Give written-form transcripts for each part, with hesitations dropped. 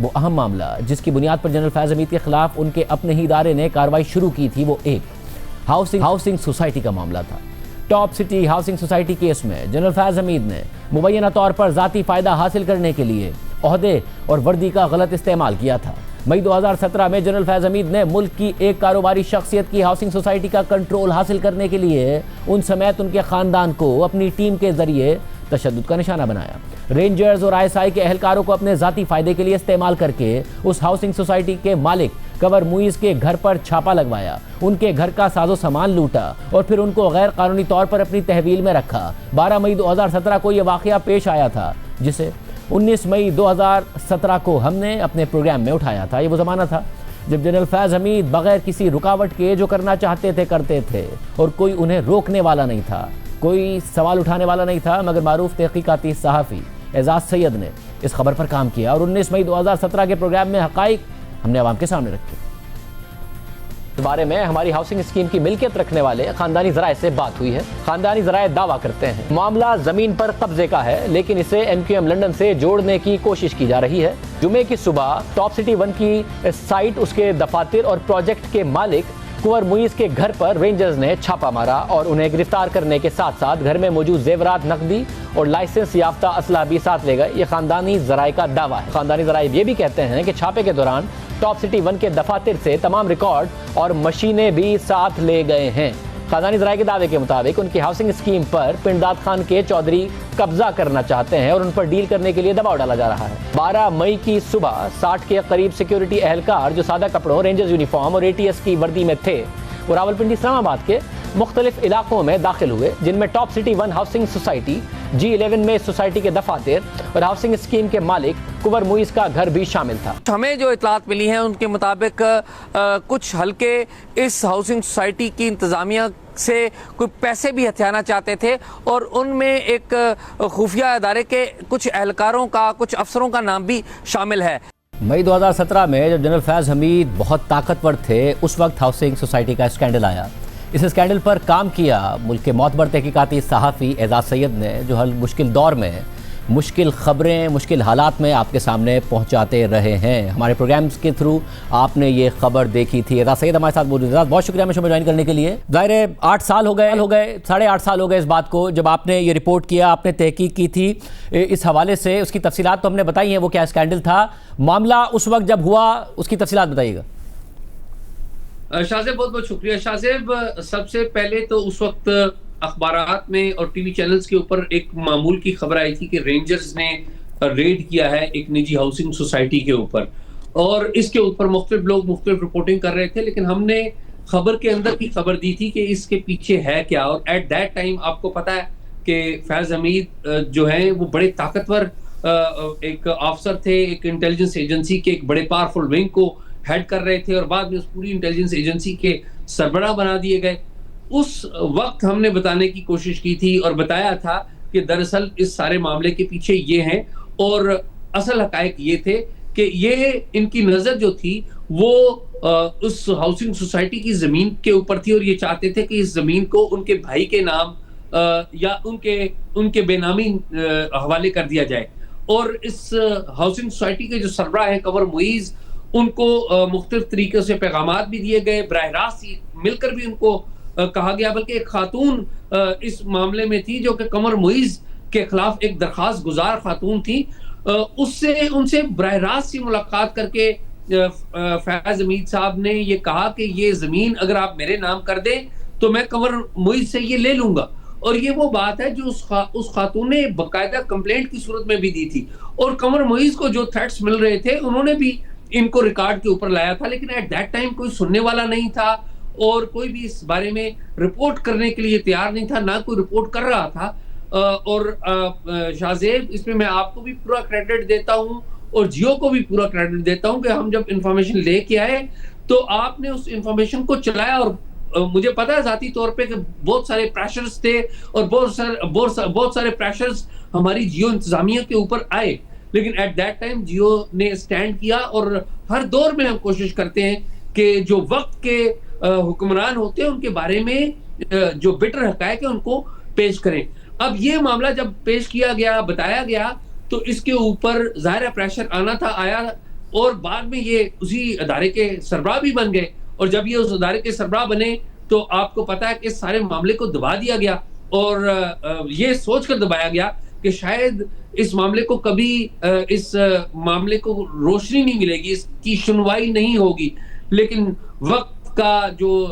वो अहम मामला जिसकी बुनियाद पर जनरल फैज़ हमीद के खिलाफ उनके अपने ही इदारे ने कार्रवाई शुरू की थी, वो एक हाउसिंग सोसाइटी का मामला था। Top city housing society case में जनरल फैज़ हमीद ने मुबैना तौर पर ज़ाती फ़ायदा हासिल करने के लिए ओहदे और वर्दी का गलत इस्तेमाल किया था। मई 2017 में जनरल फैज़ हमीद ने मुल्क की एक कारोबारी शख्सियत की हाउसिंग सोसाइटी का कंट्रोल हासिल करने के लिए उन समेत उनके ख़ानदान को अपनी टीम के ज़रिए तशद्दुद का निशाना बनाया। रेंजर्स और ISI के अहलकारों को अपने ज़ाती फ़ायदे के लिए इस्तेमाल करके उस हाउसिंग सोसाइटी के मालिक कंवर मुईज़ के घर पर छापा लगवाया, उनके घर का साजो सामान लूटा और फिर उनको गैर कानूनी तौर पर अपनी तहवील में रखा। 12 मई 2017 को यह वाक़या पेश आया था, जिसे 19 मई 2017 को हमने अपने प्रोग्राम में उठाया था। ये वो ज़माना था जब जनरल फैज़ हमीद बग़ैर किसी रुकावट के जो करना चाहते थे करते थे और कोई उन्हें रोकने वाला नहीं था, कोई सवाल उठाने वाला नहीं था। मगर मारूफ तहक़ीक़ाती सहाफ़ी एजाज़ सैयद ने इस खबर पर काम किया और 19 मई 2017 के प्रोग्राम में हक़ाइक़ हमने आवाम के सामने रखे। इस बारे में हमारी हाउसिंग स्कीम की मिल्कियत रखने वाले खानदानी ज़राए से बात हुई है। खानदानी ज़राए दावा करते हैं मामला ज़मीन पर कब्जे का है, लेकिन इसे MQM लंदन से जोड़ने की कोशिश की जा रही है। जुमे की सुबह टॉप सिटी 1 की साइट, उसके दफातर और प्रोजेक्ट के मालिक कंवर मुईज़ के घर पर रेंजर्स ने छापा मारा और उन्हें गिरफ्तार करने के साथ साथ घर में मौजूद जेवरात, नकदी और लाइसेंस याफ्ता असला भी साथ ले गए। ये खानदानी ज़राए का दावा है। खानदानी ज़राए ये भी कहते हैं कि छापे के दौरान टॉप सिटी 1 के दफातर से तमाम रिकॉर्ड और मशीनें भी साथ ले गए हैं। खानदानी ज़राए के दावे के मुताबिक उनकी हाउसिंग स्कीम पर पिंडदाद खान के चौधरी कब्जा करना चाहते हैं और उन पर डील करने के लिए दबाव डाला जा रहा है। 12 मई की सुबह 60 के करीब सिक्योरिटी एहलकार जो सादा कपड़ों, रेंजर्स यूनिफॉर्म और ATS की वर्दी में थे, वो रावलपिंडी इस्लामाबाद के मुख्तलिफ इलाकों में दाखिल हुए, जिनमें top city 1 housing society, G11 में इस सोसाइटी के दफातर और हाउसिंग स्कीम के मालिक कंवर मुईज़ का घर भी शामिल था। हमें जो इतलात मिली हैं उनके मुताबिक कुछ हल्के इस हाउसिंग सोसाइटी की इंतज़ामिया से कोई पैसे भी हथियाना चाहते थे और उनमें एक खुफिया अदारे के कुछ एहलकारों का, कुछ अफसरों का नाम भी शामिल है। मई 2017 में जब जनरल फैज़ हमीद बहुत ताकतवर थे, उस वक्त हाउसिंग सोसाइटी का स्कैंडल आया। इस स्कैंडल पर काम किया मुल्क के मोतबर तहकीकाती सहाफ़ी एजाज़ सैयद ने, जो हर मुश्किल दौर में मुश्किल ख़बरें, मुश्किल हालात में आपके सामने पहुंचाते रहे हैं। हमारे प्रोग्राम्स के थ्रू आपने ये खबर देखी थी। एजाज़ सैयद हमारे साथ मौजूद हैं। बहुत शुक्रिया हमें शो में ज्वाइन करने के लिए। ज़ाहिर है 8 साल हो गए 8.5 साल हो गए इस बात को जब आपने ये रिपोर्ट किया, आपने तहकीक की थी। इस हवाले से उसकी तफसीलात तो हमने बताई हैं, वो क्या स्कैंडल था, मामला उस वक्त जब हुआ उसकी तफसीलात बताइएगा। शाहज़ेब बहुत बहुत शुक्रिया। शाहज़ेब, सबसे पहले तो उस वक्त अखबारात में और टीवी चैनल्स के ऊपर एक मामूल की खबर आई थी कि रेंजर्स ने रेड किया है एक निजी हाउसिंग सोसाइटी के ऊपर और इसके ऊपर मुख्तलिफ लोग मुख्तलिफ रिपोर्टिंग कर रहे थे, लेकिन हमने खबर के अंदर की खबर दी थी कि इसके पीछे है क्या। और एट दैट टाइम आपको पता है कि फैज़ हमीद जो है वो बड़े ताकतवर एक अफसर थे, एक इंटेलिजेंस एजेंसी के एक बड़े पावरफुल विंग को हेड कर रहे थे और बाद में उस पूरी इंटेलिजेंस एजेंसी के सरबराह बना दिए गए। उस वक्त हमने बताने की कोशिश की थी और बताया था कि दरअसल इस सारे मामले के पीछे ये हैं और असल हकायक ये थे कि ये इनकी नज़र जो थी वो उस हाउसिंग सोसाइटी की ज़मीन के ऊपर थी और ये चाहते थे कि इस ज़मीन को उनके भाई के नाम या उनके बेनामी हवाले कर दिया जाए। और इस हाउसिंग सोसाइटी के जो सरबराह हैं कंवर मुईज़, उनको मुख्तलिफ तरीके से पैगामात भी दिए गए, बराह रास्त मिलकर भी उनको कहा गया। बल्कि एक खातून इस मामले में थी जो कि कंवर मुईज़ के खिलाफ एक दरखास्त गुजार खातून थी, उनसे बराह रास्त से मुलाकात करके फैज़ हमीद साहब ने ये कहा कि ये ज़मीन अगर आप मेरे नाम कर दें तो मैं कंवर मुईज़ से ये ले लूँगा। और ये वो बात है जो उस खातून ने बाकायदा कंप्लेंट की सूरत में भी दी थी और कंवर मुईज़ को जो थ्रेट्स मिल रहे थे उन्होंने भी इनको रिकॉर्ड के ऊपर लाया था, लेकिन एट दैट टाइम कोई सुनने वाला नहीं था और कोई भी इस बारे में रिपोर्ट करने के लिए तैयार नहीं था, ना कोई रिपोर्ट कर रहा था। और शाहज़ेब, इसमें मैं आपको भी पूरा क्रेडिट देता हूं और जियो को भी पूरा क्रेडिट देता हूं कि हम जब इंफॉर्मेशन लेके आए तो आपने उस इंफॉर्मेशन को चलाया। और मुझे पता है ज़ाती तौर पे कि बहुत सारे प्रेशर्स थे और बहुत सारे प्रेशर्स हमारी जियो इंतजामिया के ऊपर आए, लेकिन एट दैट टाइम जियो ने स्टैंड किया। और हर दौर में हम कोशिश करते हैं कि जो वक्त के हुक्मरान होते हैं उनके बारे में जो बिटर हकायक है उनको पेश करें। अब ये मामला जब पेश किया गया, बताया गया, तो इसके ऊपर ज़ाहिर है प्रेशर आना था, आया, और बाद में ये उसी अदारे के सरबराह भी बन गए। और जब ये उस अदारे के सरबराह बने तो आपको पता है कि इस सारे मामले को दबा दिया गया, और ये सोचकर दबाया गया कि शायद इस मामले को कभी इस मामले को रोशनी नहीं मिलेगी, इसकी सुनवाई नहीं होगी। लेकिन वक्त का जो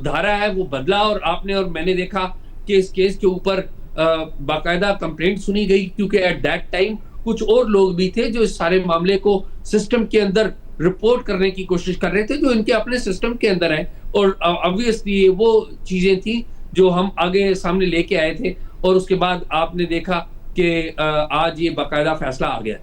धारा है वो बदला, और आपने और मैंने देखा कि इस केस के ऊपर बाकायदा कंप्लेंट सुनी गई, क्योंकि एट दैट टाइम कुछ और लोग भी थे जो इस सारे मामले को सिस्टम के अंदर रिपोर्ट करने की कोशिश कर रहे थे, जो इनके अपने सिस्टम के अंदर है। और ऑब्वियसली वो चीजें थी जो हम आगे सामने लेके आए थे, और उसके बाद आपने देखा कि आज ये बाकायदा फैसला आ गया।